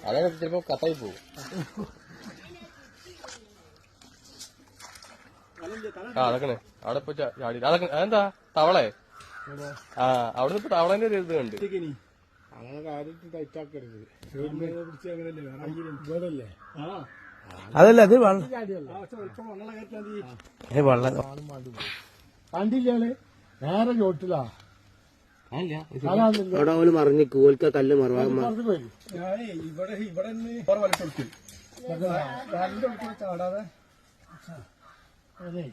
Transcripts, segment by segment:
അതൊക്കെ ചിലപ്പോ കത്തായി പോകും. അതൊക്കെ അവിടെ ഇപ്പൊ ചാടി അതൊക്കെ അതെന്താ തവളെ? അവിടെ ഇപ്പൊ തവളേന്റെ ഒരു ഇത് കണ്ട്. അങ്ങനെ കാര്യത്തിൽ ടൈറ്റാക്കരുത്. ഇവിടല്ലേ അതല്ല അത് കണ്ടില്ലേ നേരെ ചോട്ടിലാ അവിടെ മറിഞ്ഞ് കോൽക്ക കല്ല് മറവാ ചാടാതെ അതെ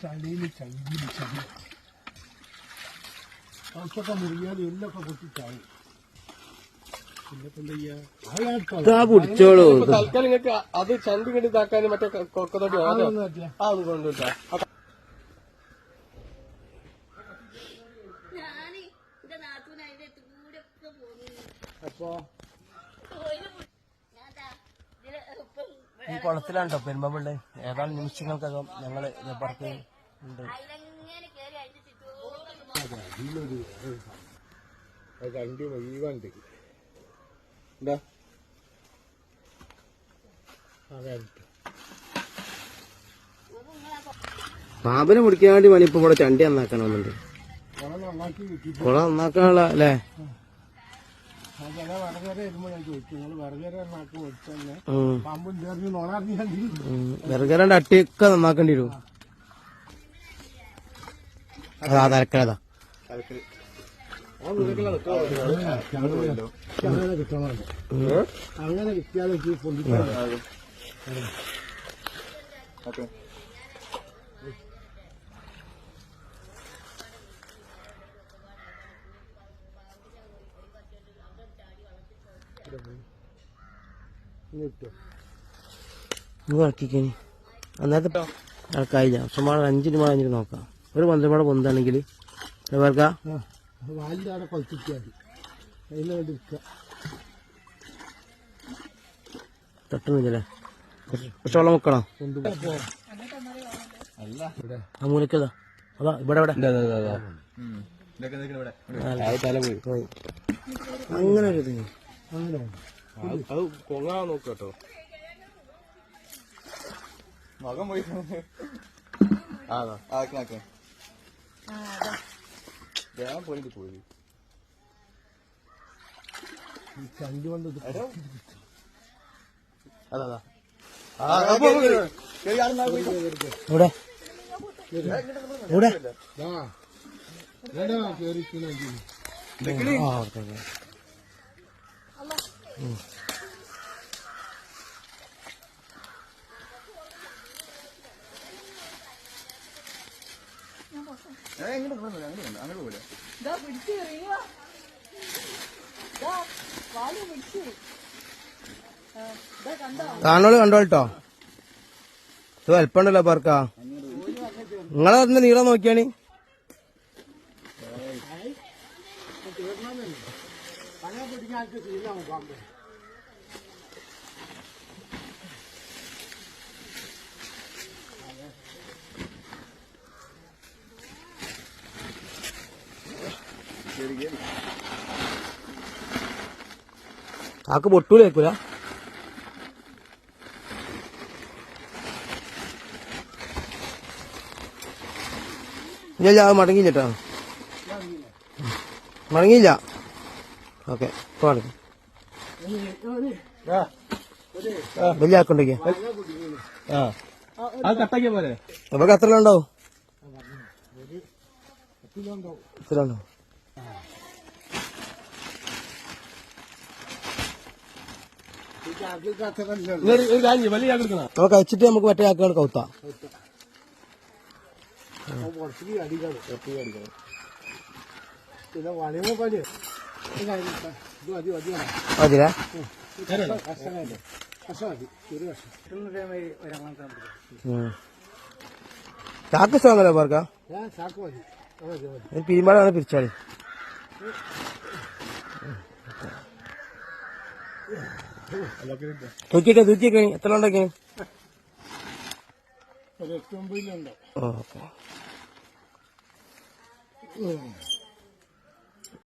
ചളിയില് ചളിയില് ചളി കുറച്ചൊക്കെ മുറിയാൽ എല്ലൊക്കെ പൊട്ടിച്ചായി. പിടിച്ചോളൂ. തൽക്കാലം നിങ്ങൾക്ക് അത് ചന്തി കെട്ടി ഇതാക്കാനും മറ്റേ കൊക്കത്തോട്ട് കൊണ്ടുവിട്ടാ അപ്പൊ ഈ കുളത്തിലാണ്ടോ പെരുമ്പാമ്പുള്ളേ. ഏതാനും നിമിഷങ്ങൾക്കകം ഞങ്ങള് പുറത്ത് ഉണ്ട്. കണ്ടി മുഴുവണ്ട് എന്താ പാമ്പിനെ പിടിക്കാൻ വേണ്ടി വേണം ഇപ്പൊ ഇവിടെ ചണ്ടി നന്നാക്കണമെന്നുണ്ട്. കുളം നന്നാക്കാനുള്ള അല്ലേ? വിറകരണ്ട് അട്ടിയൊക്കെ നന്നാക്കേണ്ടി വരും. അതാ തലക്കലതാ അങ്ങനെ കിട്ടിയാലും ഇറക്കിക്കനി അന്നേരത്തെ ആൾക്കായില്ല. പക്ഷെ 5 രൂപ കഴിഞ്ഞിട്ട് നോക്കാം. ഒരു 12 രൂപ പൊന്താണെങ്കിൽ വേർക്കാ വാലിന്റെ അവിടെ കൊളത്തിക്കാൻ അതിനോട് തട്ടുന്നില്ലേ? പക്ഷെ വെള്ളം വെക്കണോ? ആ മൂലക്കതാ അതാ ഇവിടെ ഇവിടെ അങ്ങനെ ഒരു ഇത് അത് പൊങ്ങാൻ നോക്കുക കേട്ടോ. മകൻ പോയി ഞാൻ പോയിട്ട് പോയി ചണ്ടി കൊണ്ട് അതാ ഇവിടെ ഇവിടെ കേറിക്കുന്നെങ്കിൽ അങ്ങനെ പോലെ കാണോള് കണ്ടോട്ടോ. ഇത് വലിപ്പുണ്ടല്ലോ പാർക്കാ. നിങ്ങളെ അതിന്റെ നീളം നോക്കിയാണ്. ആക്ക് പൊട്ടൂലേക്കൂല. ഇല്ല അത് മടങ്ങിയിട്ടോ. മടങ്ങിയില്ല. ഓക്കെ ഇപ്പൊ മടങ്ങി വലിയ ആക്കുണ്ടെങ്കിൽ കട്ടാക്കിയ പോലെ നമുക്ക് എത്ര ഉണ്ടാവും? എത്ര ഉണ്ടാവും? നമുക്ക് അയച്ചിട്ട് നമുക്ക് മറ്റേ ആക്കാണ് കൗത്താ. പിന്നെ വളയുമ്പോ പണി മതിരാ ചാക്ക് സ്ട്രോങ്ങല്ലേ പാർക്കാ? പിരിമാടാണ് പിരിച്ചാളി. തൂക്കിയൊക്കെ എത്ര ഉണ്ടാക്കി? ഒരു 8-9 ഓക്കെ.